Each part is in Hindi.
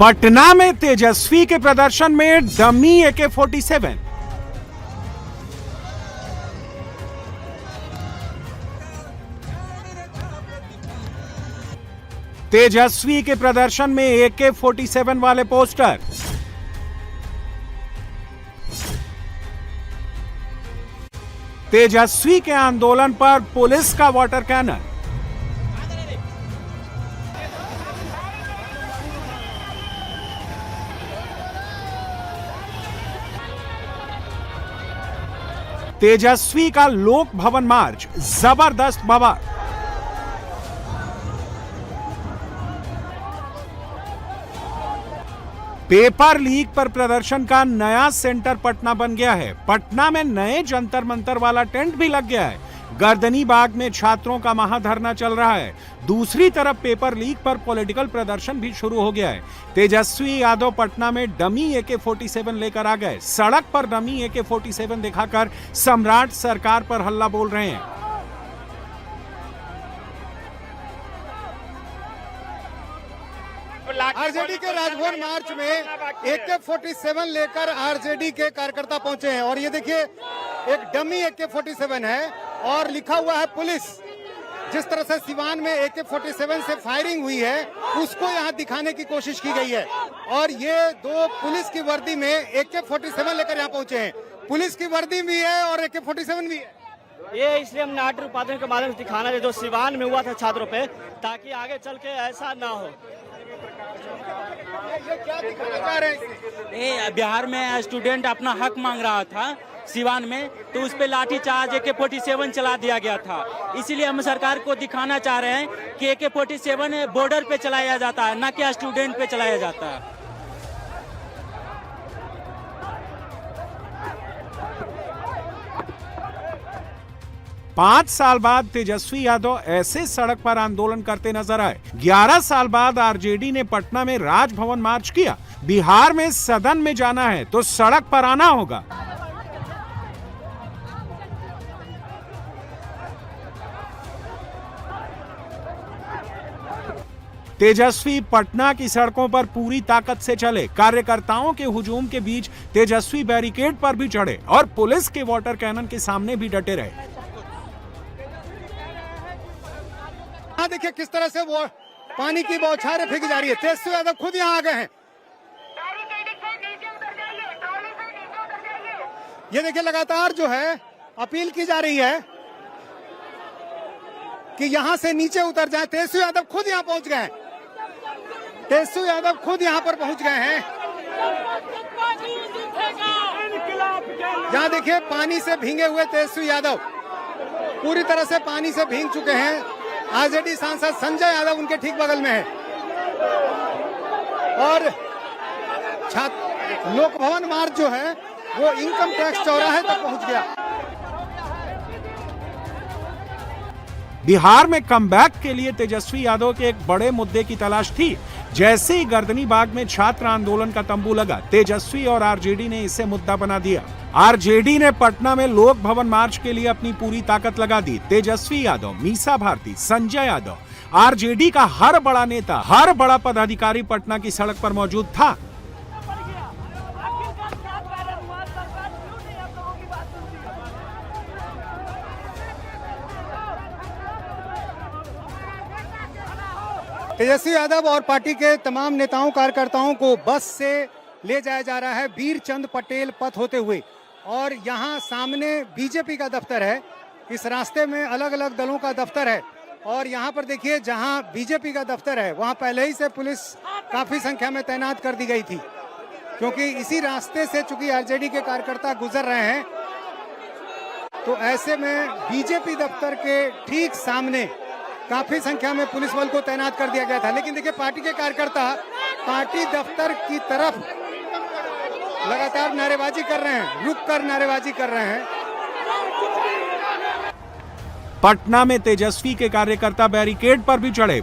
पटना में तेजस्वी के प्रदर्शन में डमी AK-47। तेजस्वी के प्रदर्शन में AK-47 वाले पोस्टर। तेजस्वी के आंदोलन पर पुलिस का वाटर कैनन। तेजस्वी का लोक भवन मार्च जबरदस्त बवाल। पेपर लीक पर प्रदर्शन का नया सेंटर पटना बन गया है। पटना में नए जंतर मंतर वाला टेंट भी लग गया है। गर्दनी बाग में छात्रों का महाधरना चल रहा है। दूसरी तरफ पेपर लीक पर पॉलिटिकल प्रदर्शन भी शुरू हो गया है। तेजस्वी यादव पटना में डमी AK-47 लेकर आ गए। सड़क पर डमी AK-47 दिखाकर सम्राट सरकार पर हल्ला बोल रहे हैं। आरजेडी के राजभवन मार्च में AK-47 लेकर आरजेडी के कार्यकर्ता पहुंचे हैं और ये देखिए एक डमी AK-47 है और लिखा हुआ है पुलिस। जिस तरह से सिवान में AK-47 से फायरिंग हुई है उसको यहाँ दिखाने की कोशिश की गई है और ये दो पुलिस की वर्दी में AK-47 लेकर यहाँ पहुंचे हैं। पुलिस की वर्दी भी है और AK-47 भी है। ये इसलिए हम नाट्य उत्पादन के माध्यम से दिखाना है जो सिवान में हुआ था छात्रों पे, ताकि आगे चल के ऐसा ना हो। ये क्या दिखाना चाह रहे हैं? बिहार में स्टूडेंट अपना हक मांग रहा था सिवान में, तो उस पे लाठीचार्ज AK-47 चला दिया गया था। इसीलिए हम सरकार को दिखाना चाह रहे हैं कि AK-47 बॉर्डर पे चलाया जाता है, ना कि स्टूडेंट पे चलाया जाता है। 5 साल बाद तेजस्वी यादव ऐसे सड़क पर आंदोलन करते नजर आए। 11 साल बाद आरजेडी ने पटना में राजभवन मार्च किया। बिहार में सदन में जाना है तो सड़क पर आना होगा। तेजस्वी पटना की सड़कों पर पूरी ताकत से चले। कार्यकर्ताओं के हुजूम के बीच तेजस्वी बैरिकेड पर भी चढ़े और पुलिस के वाटर कैनन के सामने भी डटे रहे। देखिए किस तरह से वो पानी की बौछारें फेंकी जा रही है। तेजस्वी यादव खुद यहाँ आ गए हैं। ये देखिए लगातार जो है अपील की जा रही है कि यहाँ से नीचे उतर जाए। तेजस्वी यादव खुद यहाँ पहुंच गए हैं। तेजस्वी यादव खुद यहाँ पर पहुंच गए हैं। यहाँ देखिए पानी से भीगे हुए तेजस्वी यादव पूरी तरह से पानी से भीग चुके हैं। आरजेडी सांसद संजय यादव उनके ठीक बगल में है और लोक भवन मार्च जो है वो इनकम टैक्स चौराहे तक पहुंच गया। बिहार में कमबैक के लिए तेजस्वी यादव के एक बड़े मुद्दे की तलाश थी। जैसे ही गर्दनी बाग में छात्र आंदोलन का तंबू लगा, तेजस्वी और आरजेडी ने इसे मुद्दा बना दिया। आरजेडी ने पटना में लोक भवन मार्च के लिए अपनी पूरी ताकत लगा दी। तेजस्वी यादव, मीसा भारती, संजय यादव, आरजेडी का हर बड़ा नेता, हर बड़ा पदाधिकारी पटना की सड़क पर मौजूद था। तेजस्वी यादव और पार्टी के तमाम नेताओं कार्यकर्ताओं को बस से ले जाया जा रहा है वीर चंद पटेल पथ होते हुए और यहाँ सामने बीजेपी का दफ्तर है। इस रास्ते में अलग अलग दलों का दफ्तर है और यहाँ पर देखिए जहाँ बीजेपी का दफ्तर है वहाँ पहले ही से पुलिस काफी संख्या में तैनात कर दी गई थी, क्योंकि इसी रास्ते से चूंकि आरजेडी के कार्यकर्ता गुजर रहे हैं तो ऐसे में बीजेपी दफ्तर के ठीक सामने काफी संख्या में पुलिस बल को तैनात कर दिया गया था। लेकिन देखिए पार्टी के कार्यकर्ता पार्टी दफ्तर की तरफ लगातार नारेबाजी कर रहे हैं, रुक कर नारेबाजी कर रहे हैं। पटना में तेजस्वी के कार्यकर्ता बैरिकेड पर भी चढ़े।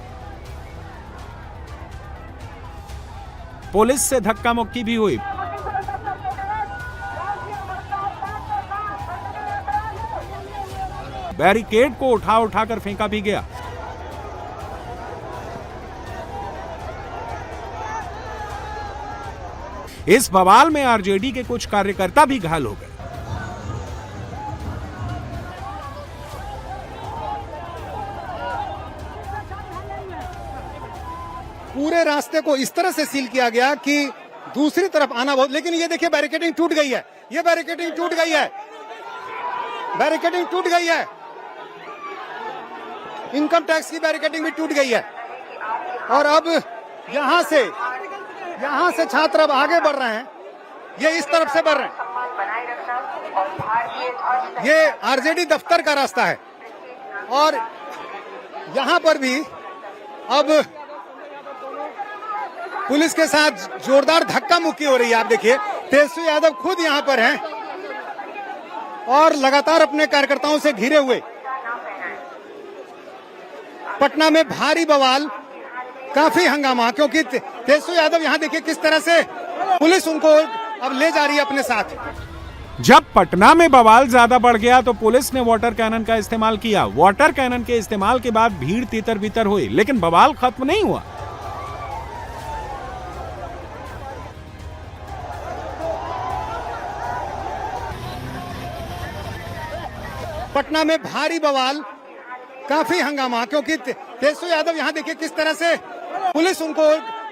पुलिस से धक्का मुक्की भी हुई। बैरिकेड को उठाकर फेंका भी गया। इस बवाल में आरजेडी के कुछ कार्यकर्ता भी घायल हो गए। पूरे रास्ते को इस तरह से सील किया गया कि दूसरी तरफ आना बहुत, लेकिन ये देखिए बैरिकेडिंग टूट गई है, ये बैरिकेडिंग टूट गई है, बैरिकेडिंग टूट गई है, इनकम टैक्स की बैरिकेडिंग भी टूट गई है। और अब यहां से छात्र अब आगे बढ़ रहे हैं, ये इस तरफ से बढ़ रहे हैं। ये आरजेडी दफ्तर का रास्ता है और यहां पर भी अब पुलिस के साथ जोरदार धक्का मुक्की हो रही है। आप देखिए तेजस्वी यादव खुद यहां पर हैं और लगातार अपने कार्यकर्ताओं से घिरे हुए। पटना में भारी बवाल, काफी हंगामा, क्योंकि तेजस्वी यादव यहां देखिए किस तरह से पुलिस उनको अब ले जा रही है अपने साथ। जब पटना में बवाल ज्यादा बढ़ गया तो पुलिस ने वाटर कैनन का इस्तेमाल किया। वाटर कैनन के इस्तेमाल के बाद भीड़ तितर बितर हुई, लेकिन बवाल खत्म नहीं हुआ। पटना में भारी बवाल, काफी हंगामा, क्योंकि तेजस्वी यादव यहां देखिए किस तरह से पुलिस उनको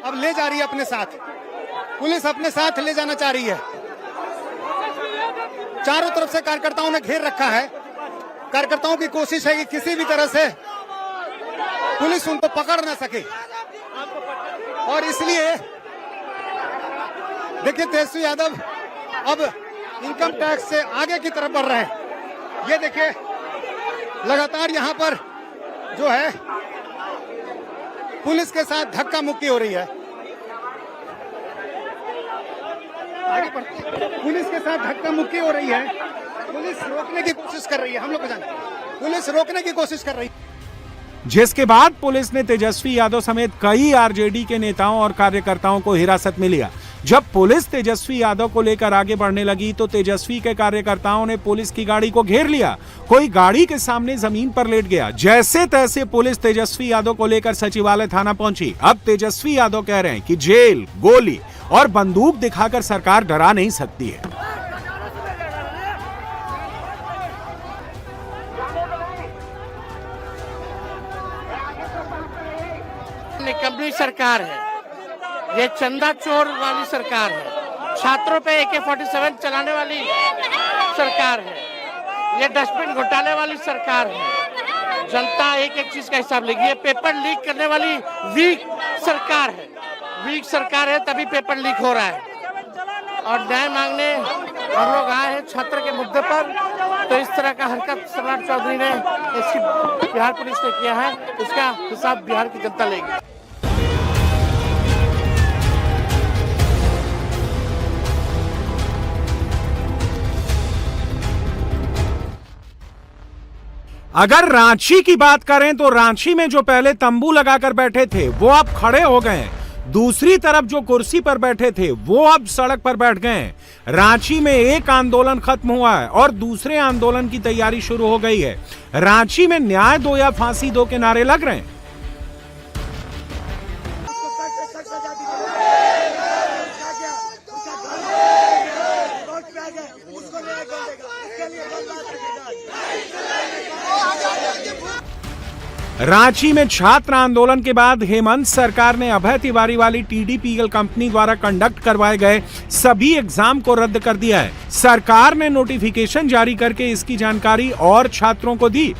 अब ले जा रही है अपने साथ। पुलिस अपने साथ ले जाना चाह रही है। चारों तरफ से कार्यकर्ताओं ने घेर रखा है। कार्यकर्ताओं की कोशिश है कि किसी भी तरह से पुलिस उनको पकड़ ना सके और इसलिए देखिए तेजस्वी यादव अब इनकम टैक्स से आगे की तरफ बढ़ रहे हैं। ये देखिए लगातार यहां पर जो है पुलिस के साथ धक्का मुक्की हो रही है। आगे पुलिस के साथ धक्का मुक्की हो रही है। पुलिस रोकने की कोशिश कर रही है, हम लोग को जानते हैं, पुलिस रोकने की कोशिश कर रही है। जिसके बाद पुलिस ने तेजस्वी यादव समेत कई आरजेडी के नेताओं और कार्यकर्ताओं को हिरासत में लिया। जब पुलिस तेजस्वी यादव को लेकर आगे बढ़ने लगी तो तेजस्वी के कार्यकर्ताओं ने पुलिस की गाड़ी को घेर लिया। कोई गाड़ी के सामने जमीन पर लेट गया। जैसे तैसे पुलिस तेजस्वी यादव को लेकर सचिवालय थाना पहुंची। अब तेजस्वी यादव कह रहे हैं कि जेल, गोली और बंदूक दिखाकर सरकार डरा नहीं सकती है। निकम्मी सरकार है, ये चंदा चोर वाली सरकार है, छात्रों पे AK-47 चलाने वाली सरकार है, ये डस्टबिन घोटाले वाली सरकार है। जनता एक एक चीज का हिसाब लेगी। ये पेपर लीक करने वाली वीक सरकार है, वीक सरकार है तभी पेपर लीक हो रहा है। और न्याय मांगने हम लोग आए हैं छात्र के मुद्दे पर, तो इस तरह का हरकत सम्राट चौधरी ने बिहार पुलिस ने किया है, उसका हिसाब बिहार की जनता लेगी। अगर रांची की बात करें तो रांची में जो पहले तंबू लगाकर बैठे थे वो अब खड़े हो गए हैं। दूसरी तरफ जो कुर्सी पर बैठे थे वो अब सड़क पर बैठ गए हैं। रांची में एक आंदोलन खत्म हुआ है और दूसरे आंदोलन की तैयारी शुरू हो गई है। रांची में न्याय दो या फांसी दो के नारे लग रहे हैं। रांची में छात्र आंदोलन के बाद हेमंत सरकार ने अभय तिवारी वाली TDPL कंपनी द्वारा कंडक्ट करवाए गए सभी एग्जाम को रद्द कर दिया है। सरकार ने नोटिफिकेशन जारी करके इसकी जानकारी और छात्रों को दी।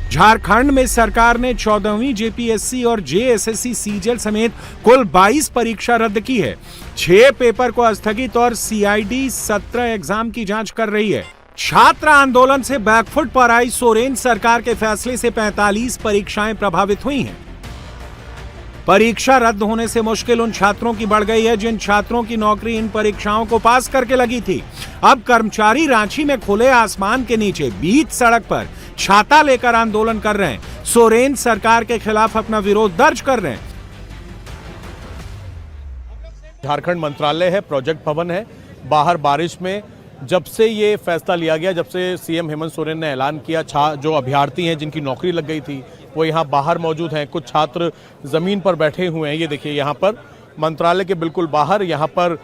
झारखंड में सरकार ने 14वीं JPSC और JSSC सीजल समेत कुल 22 परीक्षा रद्द की है। 6 पेपर को स्थगित और CID 17 एग्जाम की जांच कर रही है। छात्र आंदोलन से बैकफुट पर आई सोरेन सरकार के फैसले से 45 परीक्षाएं प्रभावित हुई हैं। परीक्षा रद्द होने से मुश्किल उन छात्रों की बढ़ गई है जिन छात्रों की नौकरी इन परीक्षाओं को पास करके लगी थी। अब कर्मचारी रांची में खुले आसमान के नीचे बीच सड़क पर छाता लेकर आंदोलन कर रहे हैं। सोरेन सरकार के खिलाफ अपना विरोध दर्ज कर रहे हैं। झारखंड मंत्रालय है, प्रोजेक्ट भवन है। बाहर बारिश में जब से ये फैसला लिया गया, जब से CM हेमंत सोरेन ने ऐलान किया, जो अभ्यर्थी हैं जिनकी नौकरी लग गई थी वो यहाँ बाहर मौजूद हैं। कुछ छात्र जमीन पर बैठे हुए हैं, ये देखिए यहाँ पर, मंत्रालय के बिल्कुल बाहर यहाँ पर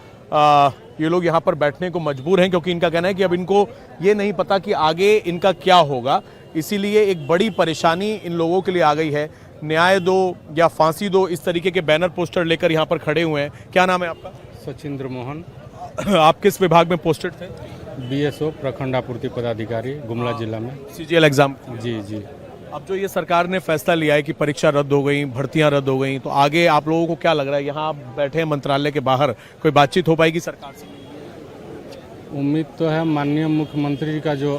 ये लोग यहाँ पर बैठने को मजबूर हैं, क्योंकि इनका कहना है कि अब इनको ये नहीं पता कि आगे इनका क्या होगा। इसीलिए एक बड़ी परेशानी इन लोगों के लिए आ गई है। न्याय दो या फांसी दो, इस तरीके के बैनर पोस्टर लेकर यहाँ पर खड़े हुए हैं। क्या नाम है आपका? सचिंद्र मोहन, आप किस विभाग में पोस्टेड थे? बीएसओ प्रखंड आपूर्ति पदाधिकारी, गुमला जिला में। CGL exam. जी जी। अब जो ये सरकार ने फैसला लिया है कि परीक्षा रद्द हो गई, भर्तियां रद्द हो गई, तो आगे आप लोगों को क्या लग रहा है? यहाँ आप बैठे हैं मंत्रालय के बाहर, कोई बातचीत हो पाएगी सरकार से? उम्मीद तो है माननीय मुख्यमंत्री जी का जो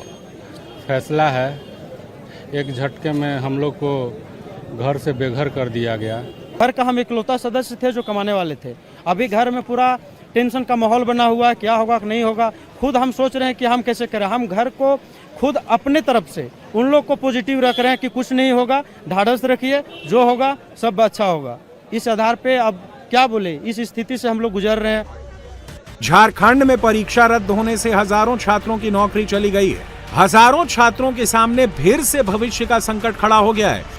फैसला है, एक झटके में हम लोग को घर से बेघर कर दिया गया। घर का हम इकलौता सदस्य थे जो कमाने वाले थे। अभी घर में पूरा टेंशन का माहौल बना हुआ है, क्या होगा नहीं होगा। खुद हम सोच रहे हैं कि हम कैसे करें। हम घर को खुद अपने तरफ से उन लोग को पॉजिटिव रख रहे हैं कि कुछ नहीं होगा, ढाढ़स रखिए, जो होगा सब अच्छा होगा। इस आधार पे अब क्या बोले, इस स्थिति से हम लोग गुजर रहे हैं। झारखंड में परीक्षा रद्द होने से हजारों छात्रों की नौकरी चली गई है। हजारों छात्रों के सामने फिर से भविष्य का संकट खड़ा हो गया है।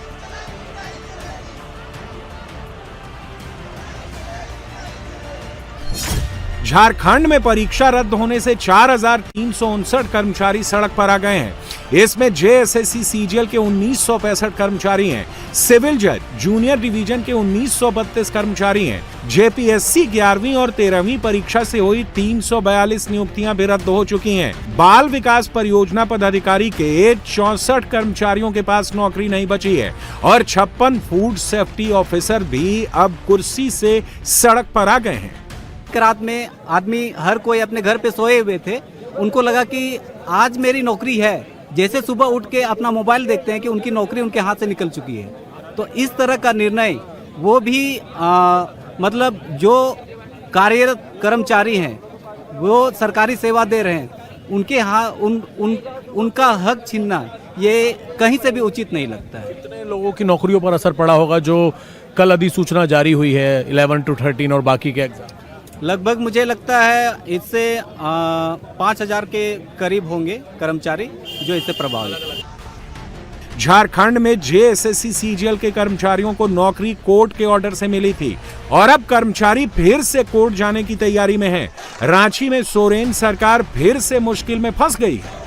झारखंड में परीक्षा रद्द होने से 4,359 कर्मचारी सड़क पर आ गए हैं। इसमें जेएसएससी सीजीएल के 1965 कर्मचारी हैं, सिविल जज जूनियर डिवीजन के 1932 कर्मचारी हैं। जेपीएससी 11वीं और 13वीं परीक्षा से हुई 342 नियुक्तियां भी रद्द हो चुकी हैं। बाल विकास परियोजना पदाधिकारी के 64 कर्मचारियों के पास नौकरी नहीं बची है और 56 फूड सेफ्टी ऑफिसर भी अब कुर्सी से सड़क पर आ गए हैं। रात में आदमी हर कोई अपने घर पे सोए हुए थे, उनको लगा कि आज मेरी नौकरी है। जैसे सुबह उठ के अपना मोबाइल देखते हैं कि उनकी नौकरी उनके हाथ से निकल चुकी है। तो इस तरह का निर्णय वो भी मतलब जो कार्यरत कर्मचारी हैं, वो सरकारी सेवा दे रहे हैं, उनके उनका हक छीनना ये कहीं से भी उचित नहीं लगता है। कितने लोगों की नौकरियों पर असर पड़ा होगा जो कल अधिसूचना जारी हुई है 11 to 13 और बाकी के एग्जाम? लगभग मुझे लगता है इससे 5,000 के करीब होंगे कर्मचारी जो इससे प्रभावित। झारखंड में जेएसएससी सीजीएल के कर्मचारियों को नौकरी कोर्ट के ऑर्डर से मिली थी और अब कर्मचारी फिर से कोर्ट जाने की तैयारी में है। रांची में सोरेन सरकार फिर से मुश्किल में फंस गई है।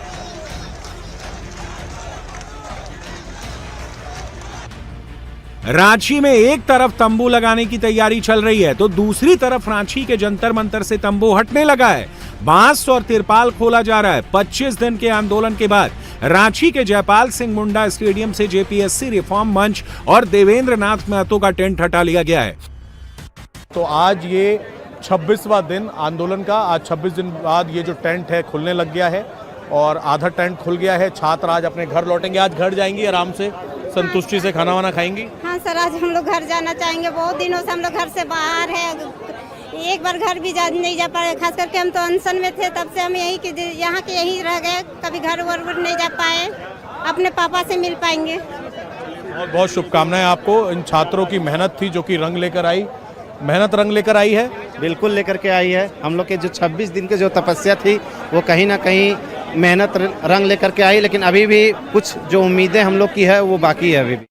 रांची में एक तरफ तंबू लगाने की तैयारी चल रही है तो दूसरी तरफ रांची के जंतर मंतर से तंबू हटने लगा है। बांस और तिरपाल खोला जा रहा है। 25 दिन के आंदोलन के बाद रांची के जयपाल सिंह मुंडा स्टेडियम से जेपीएससी रिफॉर्म मंच और देवेंद्र नाथ महतो का टेंट हटा लिया गया है। तो आज ये 26वां दिन आंदोलन का। आज 26 दिन बाद ये जो टेंट है खुलने लग गया है और आधा टेंट खुल गया है। छात्र आज अपने घर लौटेंगे, आज घर जाएंगी, आराम से संतुष्टि से खाना वाना खाएंगी। हाँ सर, आज हम लोग घर जाना चाहेंगे। बहुत दिनों से हम लोग घर से बाहर है, एक बार घर भी नहीं जा पाए। खास करके हम तो अनशन में थे, तब से हम यहाँ के यहीं रह गए, कभी घर वर नहीं जा पाए। अपने पापा से मिल पाएंगे। बहुत बहुत शुभकामनाएं आपको। इन छात्रों की मेहनत थी जो कि रंग लेकर आई, मेहनत रंग लेकर आई है। बिल्कुल लेकर के आई है। हम लोग के जो 26 दिन की जो तपस्या थी वो कहीं ना कहीं मेहनत रंग लेकर के आई, लेकिन अभी भी कुछ जो उम्मीदें हम लोग की है वो बाकी है अभी भी।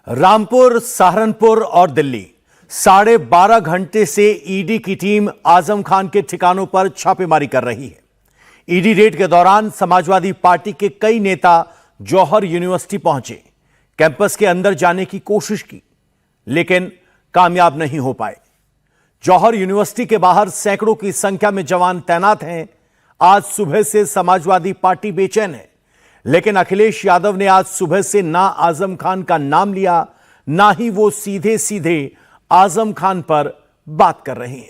रामपुर, सहारनपुर और दिल्ली 12.5 घंटे से ईडी की टीम आजम खान के ठिकानों पर छापेमारी कर रही है। ईडी रेड के दौरान समाजवादी पार्टी के कई नेता जौहर यूनिवर्सिटी पहुंचे, कैंपस के अंदर जाने की कोशिश की, लेकिन कामयाब नहीं हो पाए। जौहर यूनिवर्सिटी के बाहर सैकड़ों की संख्या में जवान तैनात हैं। आज सुबह से समाजवादी पार्टी बेचैन है, लेकिन अखिलेश यादव ने आज सुबह से ना आजम खान का नाम लिया, ना ही वो सीधे सीधे आजम खान पर बात कर रहे हैं।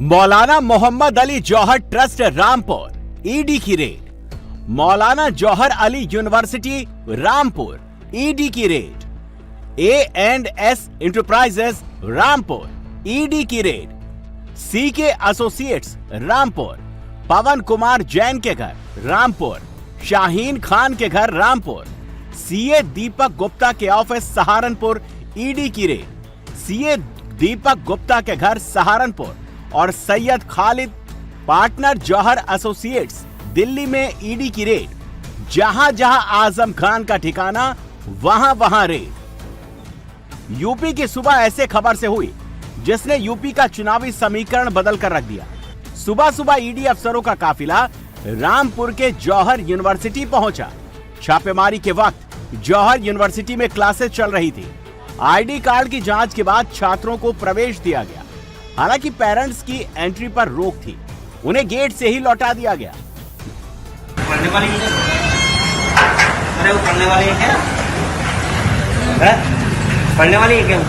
मौलाना मोहम्मद अली जौहर ट्रस्ट रामपुर, ईडी की रेड। मौलाना जौहर अली यूनिवर्सिटी रामपुर, ईडी की red. A&S enterprises Rampur, ED की रेड। CK एसोसिएट्स रामपुर, पवन कुमार जैन के घर रामपुर, शाहीन खान के घर रामपुर। CA दीपक गुप्ता के ऑफिस सहारनपुर, ईडी की रेड। सीए दीपक गुप्ता के घर सहारनपुर और सैयद खालिद पार्टनर जौहर एसोसिएट्स दिल्ली में ईडी की रेड। जहां जहां आजम खान का ठिकाना वहां वहां रेड। यूपी की सुबह ऐसे खबर से हुई जिसने यूपी का चुनावी समीकरण बदल कर रख दिया। सुबह सुबह ईडी अफसरों का काफिला रामपुर के जौहर यूनिवर्सिटी पहुंचा। छापेमारी के वक्त जौहर यूनिवर्सिटी में क्लासेस चल रही थी। आईडी कार्ड की जांच के बाद छात्रों को प्रवेश दिया गया। हालांकि पेरेंट्स की एंट्री पर रोक थी, उन्हें गेट से ही लौटा दिया गया। पढ़ने वाली है? अरे वो पढ़ने वाली है क्या? पढ़ने वाली है क्या?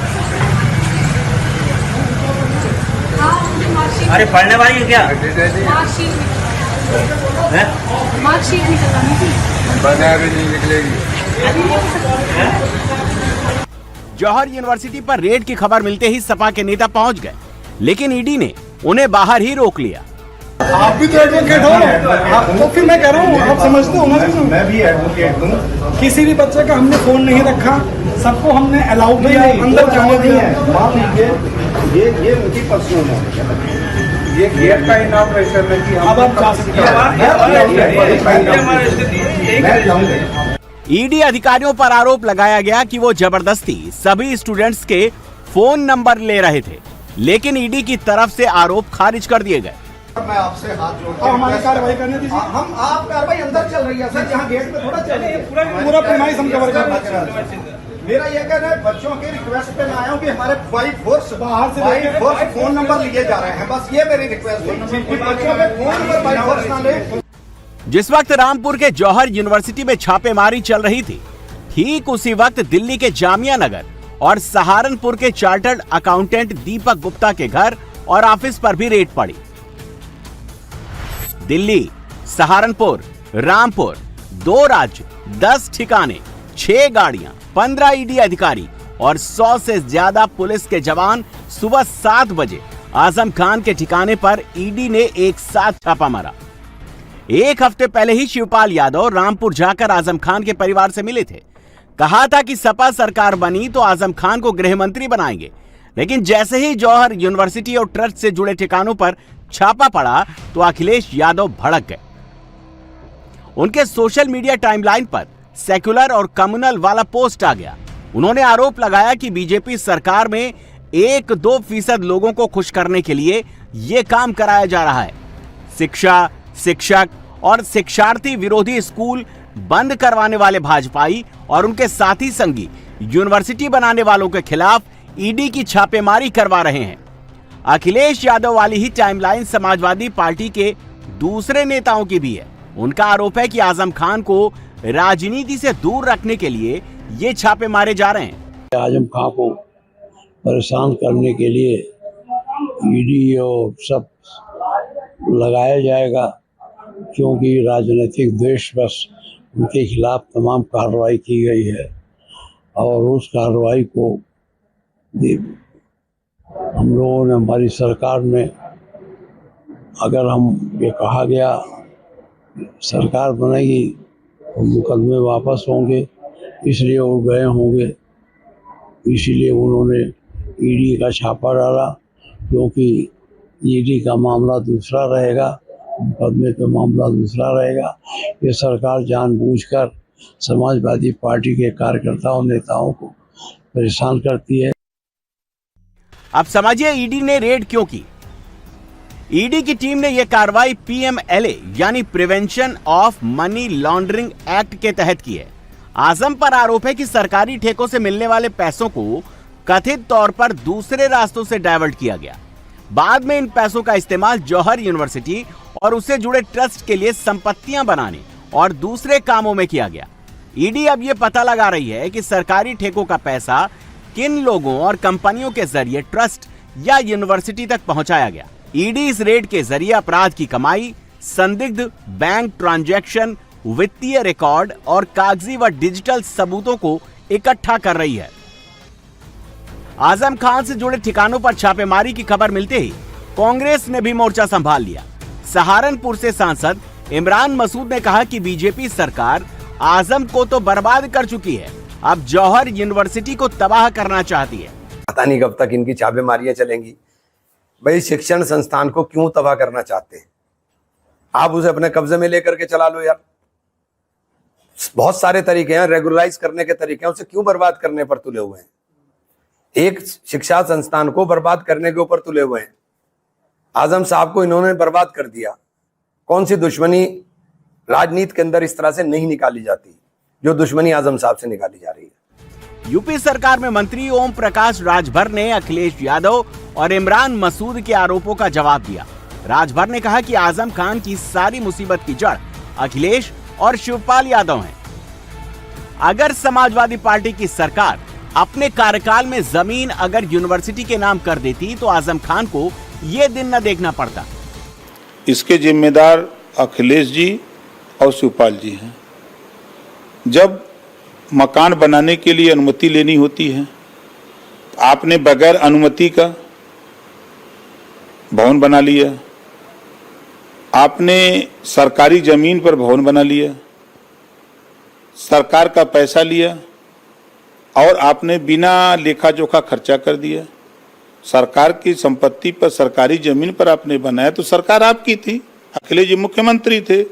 अरे पढ़ने वाली है क्या? मार्कशीट निकलवानी थी। जौहर यूनिवर्सिटी पर रेड की खबर मिलते ही सपा के नेता पहुंच गए, लेकिन ईडी ने उन्हें बाहर ही रोक लिया। आप भी तो एडवोकेट हो, तो फिर मैं कह रहा हूँ, आप समझते हो ना? मैं भी एडवोकेट हूँ। किसी भी बच्चे का हमने फोन नहीं रखा, सबको हमने अलाउ किया, अंदर जाने दिया। मान लीजिए ये उनकी पर्सनल है, ये गेट का इनॉग्रेशन है कि अब आप जा सकते हैं। ईडी अधिकारियों पर आरोप लगाया गया कि वो जबरदस्ती सभी स्टूडेंट्स के फोन नंबर ले रहे थे, लेकिन ईडी की तरफ से आरोप खारिज कर दिए गए। मैं आपसे हाथ जोड़कर हमारी कार्रवाई करने दीजिए। हम आप कार्रवाई अंदर चल रही है सर, जहाँ गेट पे थोड़ा चल रही है, पूरा प्रीमाइस हम कवर कर रहे हैं। मेरा ये कहना है, बच्चों के रिक्वेस्ट पे मैं आया हूँ कि हमारे बाई फोर्स बाहर से फोन नंबर लिए जा रहे हैं, बस ये मेरी रिक्वेस्ट है। बच्चों के फोन नंबर बाई फोर्स ना ले। जिस वक्त रामपुर के जौहर यूनिवर्सिटी में छापेमारी चल रही थी, ठीक उसी वक्त दिल्ली के जामिया नगर और सहारनपुर के चार्टर्ड अकाउंटेंट दीपक गुप्ता के घर और ऑफिस पर भी रेड पड़ी। दिल्ली, सहारनपुर, रामपुर, 2 राज्य, 10 ठिकाने, 6 गाड़ियां, 15 ईडी अधिकारी और 100 से ज्यादा पुलिस के जवान सुबह 7 बजे आजम खान के ठिकाने पर ईडी ने एक साथ छापा मारा। एक हफ्ते पहले ही शिवपाल यादव रामपुर जाकर आजम खान के परिवार से मिले थे। कहा था कि सपा सरकार बनी तो आजम खान को गृह मंत्री बनाएंगे, लेकिन जैसे ही जौहर यूनिवर्सिटी और ट्रस्ट से जुड़े ठिकानों पर छापा पड़ा तो अखिलेश यादव भड़क गए। उनके सोशल मीडिया टाइमलाइन पर सेक्युलर और कम्युनल वाला पोस्ट आ गया। उन्होंने आरोप लगाया कि बीजेपी सरकार में 1-2% लोगों को खुश करने के लिए यह काम कराया जा रहा है। शिक्षा, शिक्षक और शिक्षार्थी विरोधी स्कूल बंद करवाने वाले भाजपाई और उनके साथी संगी यूनिवर्सिटी बनाने वालों के खिलाफ ईडी की छापेमारी करवा रहे हैं। अखिलेश यादव वाली ही टाइमलाइन समाजवादी पार्टी के दूसरे नेताओं की भी है। उनका आरोप है कि आजम खान को राजनीति से दूर रखने के लिए ये छापे मारे जा रहे हैं। आजम खान को परेशान करने के लिए ईडी और सब लगाया जाएगा, क्योंकि राजनीतिक द्वेष बस उनके खिलाफ तमाम कार्रवाई की गई है और उस कार्रवाई को हम लोगों ने, हमारी सरकार में, अगर हम ये कहा गया सरकार बनेगी तो मुकदमे वापस होंगे, इसलिए वो गए होंगे। इसीलिए उन्होंने ईडी का छापा डाला, क्योंकि ईडी का मामला दूसरा रहेगा, मुकदमे का मामला दूसरा रहेगा। ये सरकार जानबूझकर समाजवादी पार्टी के कार्यकर्ताओं नेताओं को परेशान करती है। अब समझिए ईडी ने रेड क्यों की। ईडी की टीम ने यह कार्रवाई पीएमएलए यानी prevention of money laundering act के तहत की है। आजम पर आरोप है कि सरकारी ठेकों से मिलने वाले पैसों को कथित तौर पर दूसरे रास्तों से डाइवर्ट किया गया। बाद में इन पैसों का इस्तेमाल जौहर यूनिवर्सिटी और उससे जुड़े ट्रस्ट के लिए संपत्तियां बनाने और दूसरे कामों में किया गया। ईडी अब यह पता लगा रही है कि सरकारी ठेकों का पैसा किन लोगों और कंपनियों के जरिए ट्रस्ट या यूनिवर्सिटी तक पहुंचाया गया। ईडी इस रेड के जरिए अपराध की कमाई, संदिग्ध बैंक ट्रांजैक्शन, वित्तीय रिकॉर्ड और कागजी व डिजिटल सबूतों को इकट्ठा कर रही है। आजम खान से जुड़े ठिकानों पर छापेमारी की खबर मिलते ही कांग्रेस ने भी मोर्चा संभाल लिया। सहारनपुर से सांसद इमरान मसूद ने कहा कि बीजेपी सरकार आजम को तो बर्बाद कर चुकी है, अब जौहर यूनिवर्सिटी को तबाह करना चाहती है। पता नहीं कब तक इनकी छापेमारियां चलेंगी। भाई शिक्षण संस्थान को क्यों तबाह करना चाहते हैं? आप उसे अपने कब्जे में लेकर के चला लो यार। बहुत सारे तरीके हैं, रेगुलराइज करने के तरीके हैं, उसे क्यों बर्बाद करने पर तुले हुए हैं? एक शिक्षा संस्थान को बर्बाद करने के ऊपर तुले हुए हैं। आजम साहब को इन्होंने बर्बाद कर दिया। कौन सी दुश्मनी राजनीति के अंदर इस तरह से नहीं निकाली जाती जो दुश्मनी आजम साहब से निकाली जा रही है। यूपी सरकार में मंत्री ओम प्रकाश राजभर ने अखिलेश यादव और इमरान मसूद के आरोपों का जवाब दिया। राजभर ने कहा कि आजम खान की सारी मुसीबत की जड़ अखिलेश और शिवपाल यादव हैं। अगर समाजवादी पार्टी की सरकार अपने कार्यकाल में जमीन अगर यूनिवर्सिटी के नाम कर देती तो आजम खान को यह दिन न देखना पड़ता। इसके जिम्मेदार अखिलेश जी और शिवपाल जी हैं। जब मकान बनाने के लिए अनुमति लेनी होती है तो आपने बगैर अनुमति का भवन बना लिया, आपने सरकारी जमीन पर भवन बना लिया, सरकार का पैसा लिया और आपने बिना लेखा जोखा खर्चा कर दिया। सरकार की संपत्ति पर, सरकारी जमीन पर आपने बनाया तो सरकार आपकी थी, अखिलेश जी मुख्यमंत्री थे,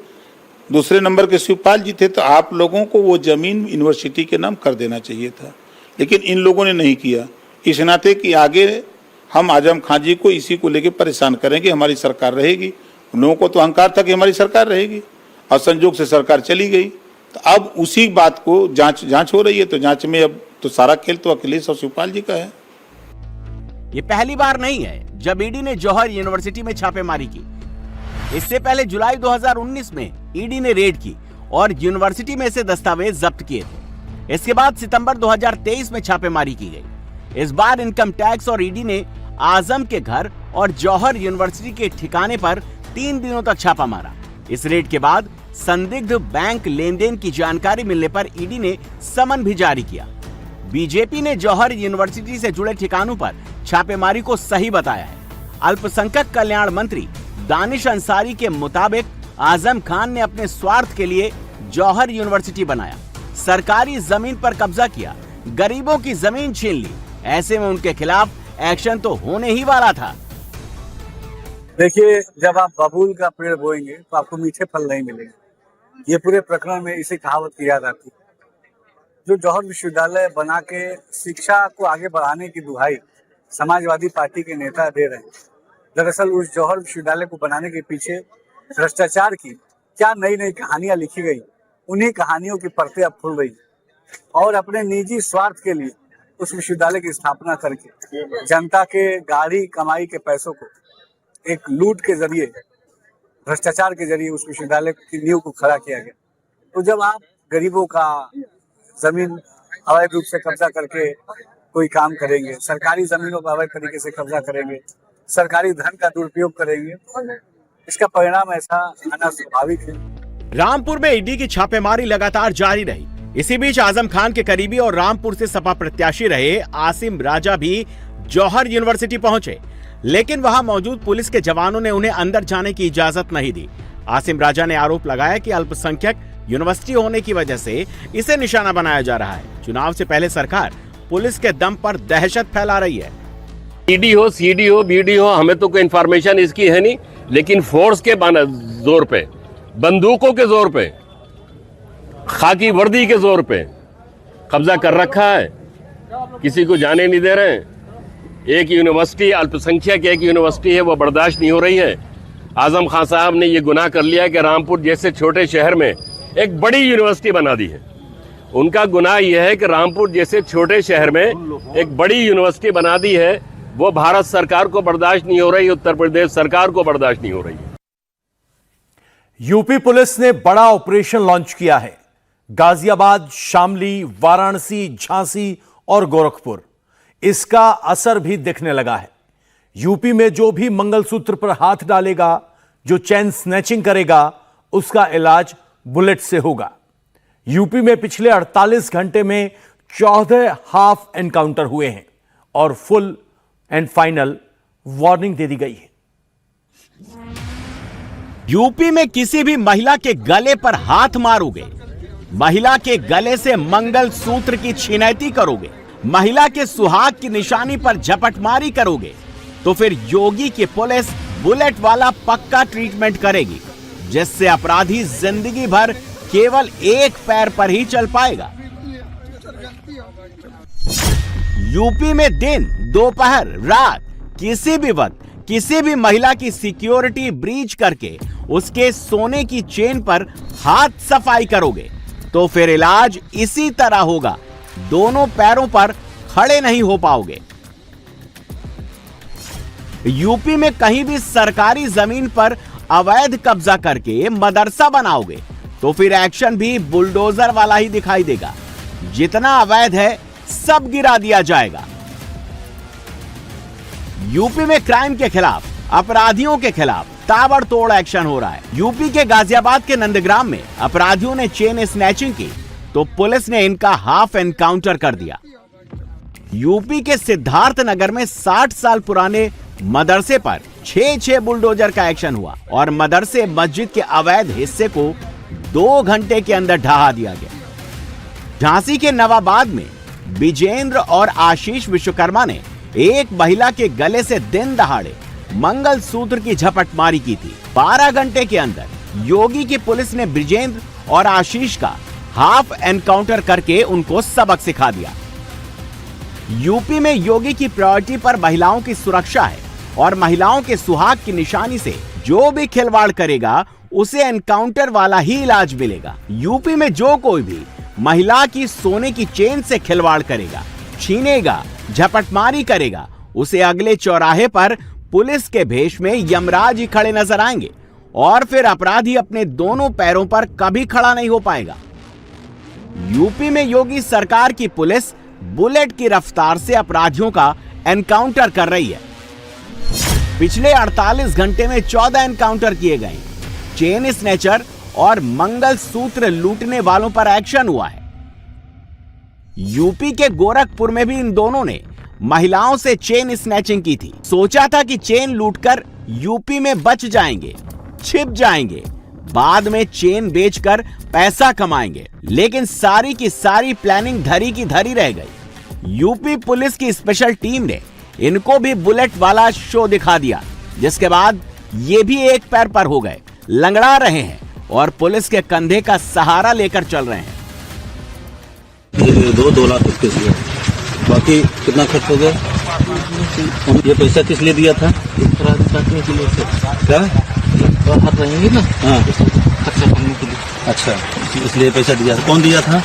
दूसरे नंबर के शिवपाल जी थे, तो आप लोगों को वो जमीन यूनिवर्सिटी के नाम कर देना चाहिए था, लेकिन इन लोगों ने नहीं किया। इस नाते कि आगे हम आजम खान जी को इसी को लेकर परेशान करेंगे, हमारी सरकार रहेगी। उन लोगों को तो अहंकार था कि हमारी सरकार रहेगी और संजोग से सरकार चली गई। तो अब उसी बात को जांच हो रही है, तो जांच में अब तो सारा खेल तो अखिलेश और शिवपाल जी का है। ये पहली बार नहीं है जब ईडी ने जौहर यूनिवर्सिटी में छापेमारी की। इससे पहले जुलाई 2019 में ईडी ने रेड की और यूनिवर्सिटी में से दस्तावेज जब्त किए थे। इसके बाद सितंबर 2023 में छापेमारी की गई। इस बार इनकम टैक्स और ईडी ने आजम के घर और जौहर यूनिवर्सिटी के ठिकाने पर 3 दिनों तक छापा मारा। इस रेड के बाद संदिग्ध बैंक लेन देन की जानकारी मिलने पर ईडी ने समन भी जारी किया। बीजेपी ने जौहर यूनिवर्सिटी से जुड़े ठिकानों पर छापेमारी को सही बताया है। अल्पसंख्यक कल्याण मंत्री दानिश अंसारी के मुताबिक आजम खान ने अपने स्वार्थ के लिए जौहर यूनिवर्सिटी बनाया, सरकारी जमीन पर कब्जा किया, गरीबों की जमीन छीन ली। ऐसे में उनके खिलाफ एक्शन तो होने ही वाला था। देखिए, जब आप बबूल का पेड़ बोएंगे तो आपको मीठे फल नहीं मिलेंगे। ये पूरे प्रकरण में इसे कहावत की याद आती है। जो जौहर विश्वविद्यालय बना के शिक्षा को आगे बढ़ाने की दुहाई समाजवादी पार्टी के नेता दे रहे हैं, दरअसल उस जौहर विश्वविद्यालय को बनाने के पीछे भ्रष्टाचार की क्या नई नई कहानियां लिखी गई, उन्हीं कहानियों की परतें अब खुल रही और अपने निजी स्वार्थ के लिए उस विश्वविद्यालय की स्थापना करके जनता के गाढ़ी कमाई के पैसों को एक लूट के जरिए, भ्रष्टाचार के जरिए उस विश्वविद्यालय की नींव को खड़ा किया गया। तो जब आप गरीबों का जमीन अवैध रूप से कब्जा करके कोई काम करेंगे, सरकारी जमीनों पर अवैध तरीके से कब्जा करेंगे, सरकारी धन का दुरुपयोग करेंगे, इसका परिणाम ऐसा आना स्वाभाविक है। रामपुर में ईडी की छापेमारी लगातार जारी रही। इसी बीच आजम खान के करीबी और रामपुर से सपा प्रत्याशी रहे आसिम राजा भी जौहर यूनिवर्सिटी पहुंचे, लेकिन वहां मौजूद पुलिस के जवानों ने उन्हें अंदर जाने की इजाजत नहीं दी। आसिम राजा ने आरोप लगाया कि अल्पसंख्यक यूनिवर्सिटी होने की वजह से इसे निशाना बनाया जा रहा है। चुनाव से पहले सरकार पुलिस के दम पर दहशत फैला रही है। ईडी हो, सीडी हो, बीडी हो, हमें तो कोई इंफॉर्मेशन इसकी है नहीं, लेकिन फोर्स के जोर पे, बंदूकों के जोर पे, खाकी वर्दी के जोर पे कब्जा कर रखा है। किसी को जाने नहीं दे रहे हैं। एक यूनिवर्सिटी, अल्पसंख्यक एक यूनिवर्सिटी है, वो बर्दाश्त नहीं हो रही है। आजम खान साहब ने ये गुनाह कर लिया कि रामपुर जैसे छोटे शहर में एक बड़ी यूनिवर्सिटी बना दी है। उनका गुनाह यह है कि रामपुर जैसे छोटे शहर में एक बड़ी यूनिवर्सिटी बना दी है, वो भारत सरकार को बर्दाश्त नहीं हो रही, उत्तर प्रदेश सरकार को बर्दाश्त नहीं हो रही। यूपी पुलिस ने बड़ा ऑपरेशन लॉन्च किया है। गाजियाबाद, शामली, वाराणसी, झांसी और गोरखपुर, इसका असर भी दिखने लगा है। यूपी में जो भी मंगलसूत्र पर हाथ डालेगा, जो चेन स्नैचिंग करेगा, उसका इलाज बुलेट से होगा। यूपी में पिछले 48 घंटे में 14 हाफ एनकाउंटर हुए हैं और फुल एंड फाइनल वार्निंग दे दी गई है। यूपी में किसी भी महिला के गले पर हाथ मारोगे, महिला के गले से मंगलसूत्र की छिनैती करोगे, महिला के सुहाग की निशानी पर झपटमारी करोगे तो फिर योगी की पुलिस बुलेट वाला पक्का ट्रीटमेंट करेगी, जिससे अपराधी जिंदगी भर केवल एक पैर पर ही चल पाएगा। यूपी में दिन, दोपहर, रात किसी भी वक्त किसी भी महिला की सिक्योरिटी ब्रीच करके उसके सोने की चेन पर हाथ सफाई करोगे तो फिर इलाज इसी तरह होगा, दोनों पैरों पर खड़े नहीं हो पाओगे। यूपी में कहीं भी सरकारी जमीन पर अवैध कब्जा करके मदरसा बनाओगे तो फिर एक्शन भी बुलडोजर वाला ही दिखाई देगा। जितना अवैध है सब गिरा दिया जाएगा। यूपी में क्राइम के खिलाफ, अपराधियों के खिलाफ ताबड़तोड़ एक्शन हो रहा है। यूपी के गाजियाबाद के नंदग्राम में अपराधियों ने चेन स्नैचिंग की तो पुलिस ने इनका हाफ एनकाउंटर कर दिया। यूपी के सिद्धार्थ नगर में 60 साल पुराने मदरसे पर 6 बुलडोजर का एक्शन हुआ और मदरसे मस्जिद के अवैध हिस्से को 2 घंटे के अंदर ढहा दिया गया। झांसी के नवाबाद में विजेंद्र और आशीष विश्वकर्मा ने एक महिला के गले से दिन दहाड़े मंगल सूत्र की झपटमारी की थी। 12 घंटे के अंदर योगी की पुलिस ने विजेंद्र और आशीष का हाफ एनकाउंटर करके उनको सबक सिखा दिया। यूपी में योगी की प्रायोरिटी पर महिलाओं की सुरक्षा है और महिलाओं के सुहाग की निशानी से जो भी खिलवाड़ करेगा उसे एनकाउंटर वाला ही इलाज मिलेगा। यूपी में जो कोई भी महिला की सोने की चेन से खिलवाड़ करेगा, छीनेगा, झपटमारी करेगा, उसे अगले चौराहे पर पुलिस के भेष में यमराज ही खड़े नजर आएंगे और फिर अपराधी अपने दोनों पैरों पर कभी खड़ा नहीं हो पाएगा। यूपी में योगी सरकार की पुलिस बुलेट की रफ्तार से अपराधियों का एनकाउंटर कर रही है। पिछले 48 घंटे में 14 एनकाउंटर किए गए। चेन स्नैचर और मंगल सूत्र लूटने वालों पर एक्शन हुआ है। यूपी के गोरखपुर में भी इन दोनों ने महिलाओं से चेन स्नैचिंग की थी। सोचा था कि चेन लूटकर यूपी में बच जाएंगे, छिप जाएंगे, बाद में चेन बेचकर पैसा कमाएंगे, लेकिन सारी की सारी प्लानिंग धरी की धरी रह गई। यूपी पुलिस की स्पेशल टीम ने इनको भी बुलेट वाला शो दिखा दिया, जिसके बाद ये भी एक पैर पर हो गए, लंगड़ा रहे हैं और पुलिस के कंधे का सहारा लेकर चल रहे हैं। 2 लाख उसके लिए, बाकी कितना खर्च हो गया? ये पैसा किस लिए दिया था? क्या हाथ रहेंगे ना? हाँ, खर्चा करने के लिए। अच्छा, इसलिए पैसा दिया था। कौन दिया था?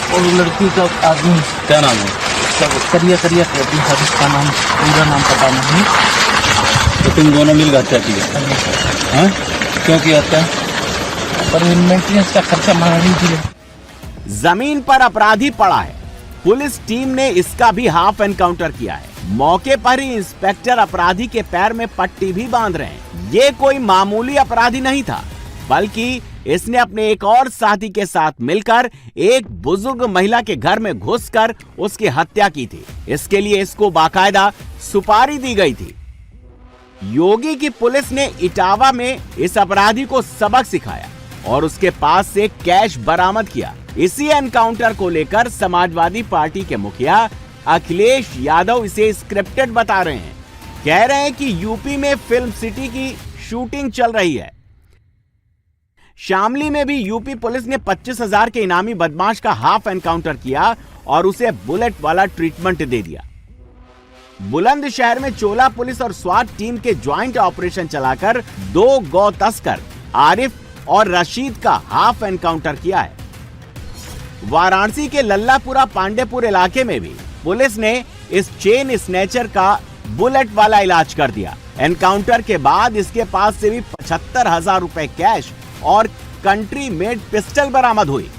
और लड़की का आदमी। क्या नाम है? करिया कहती है, इसका नाम, पूरा नाम पता नहीं। तो तुम दोनों मिल हत्या किया? हाँ, क्यों किया हत्या? पर मेंटेनेंस का खर्चा मांग रही थी। जमीन पर अपराधी पड़ा है, पुलिस टीम ने इसका भी हाफ एनकाउंटर किया है। मौके पर ही इंस्पेक्टर अपराधी के पैर में पट्टी भी बांध रहे हैं। ये कोई मामूली अपराधी नहीं था, बल्कि इसने अपने एक और साथी के साथ मिलकर एक बुजुर्ग महिला के घर में घुसकर उसकी हत्या की थी। इसके लिए इसको बाकायदा सुपारी दी गई थी। योगी की पुलिस ने इटावा में इस अपराधी को सबक सिखाया और उसके पास से कैश बरामद किया। इसी एनकाउंटर को लेकर समाजवादी पार्टी के मुखिया अखिलेश यादव इसे स्क्रिप्टेड बता रहे हैं। कह रहे हैं कि यूपी में फिल्म सिटी की शूटिंग चल रही है। शामली में भी यूपी पुलिस ने 25,000 के इनामी बदमाश का हाफ एनकाउंटर किया और उसे बुलेट वाला ट्रीटमेंट दे दिया। बुलंदशहर में चोला पुलिस और स्वाट टीम के ज्वाइंट ऑपरेशन चलाकर 2 गौ तस्कर आरिफ और रशीद का हाफ एनकाउंटर किया है। वाराणसी के लल्लापुरा पांडेपुर इलाके में भी पुलिस ने इस चेन स्नैचर का बुलेट वाला इलाज कर दिया। एनकाउंटर के बाद इसके पास से भी 75,000 रुपए कैश और कंट्री मेड पिस्टल बरामद हुई।